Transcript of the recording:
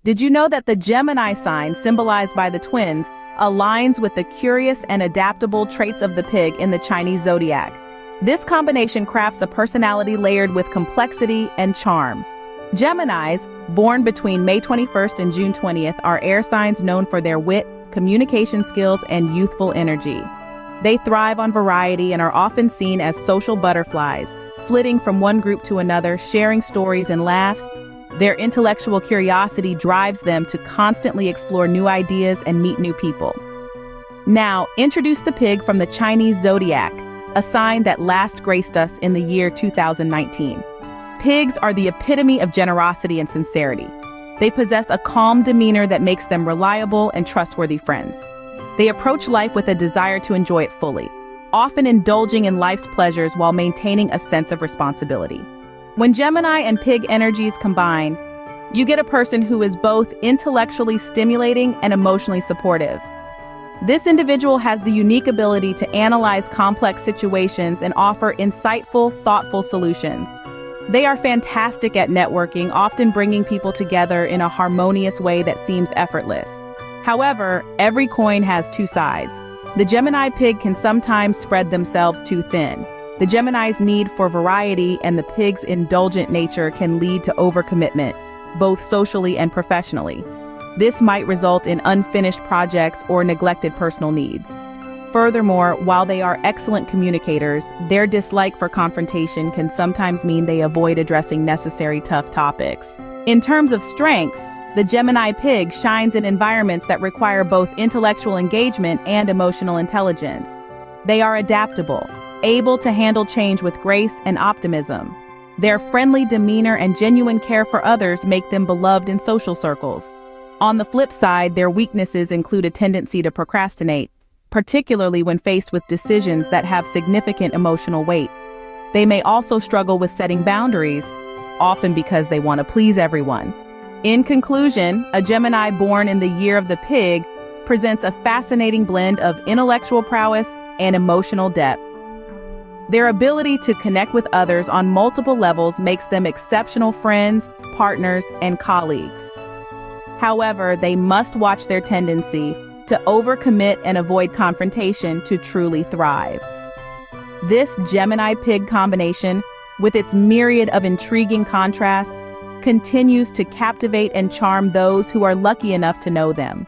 Did you know that the Gemini sign, symbolized by the twins, aligns with the curious and adaptable traits of the pig in the Chinese zodiac? This combination crafts a personality layered with complexity and charm. Geminis, born between May 21st and June 20th, are air signs known for their wit, communication skills, and youthful energy. They thrive on variety and are often seen as social butterflies, flitting from one group to another, sharing stories and laughs. Their intellectual curiosity drives them to constantly explore new ideas and meet new people. Now, introduce the pig from the Chinese zodiac, a sign that last graced us in the year 2019. Pigs are the epitome of generosity and sincerity. They possess a calm demeanor that makes them reliable and trustworthy friends. They approach life with a desire to enjoy it fully, often indulging in life's pleasures while maintaining a sense of responsibility. When Gemini and pig energies combine, you get a person who is both intellectually stimulating and emotionally supportive. This individual has the unique ability to analyze complex situations and offer insightful, thoughtful solutions. They are fantastic at networking, often bringing people together in a harmonious way that seems effortless. However, every coin has two sides. The Gemini pig can sometimes spread themselves too thin. The Gemini's need for variety and the pig's indulgent nature can lead to overcommitment, both socially and professionally. This might result in unfinished projects or neglected personal needs. Furthermore, while they are excellent communicators, their dislike for confrontation can sometimes mean they avoid addressing necessary tough topics. In terms of strengths, the Gemini pig shines in environments that require both intellectual engagement and emotional intelligence. They are adaptable, able to handle change with grace and optimism. Their friendly demeanor and genuine care for others make them beloved in social circles. On the flip side, their weaknesses include a tendency to procrastinate, particularly when faced with decisions that have significant emotional weight. They may also struggle with setting boundaries, often because they want to please everyone. In conclusion, a Gemini born in the year of the pig presents a fascinating blend of intellectual prowess and emotional depth. Their ability to connect with others on multiple levels makes them exceptional friends, partners, and colleagues. However, they must watch their tendency to overcommit and avoid confrontation to truly thrive. This Gemini-pig combination, with its myriad of intriguing contrasts, continues to captivate and charm those who are lucky enough to know them.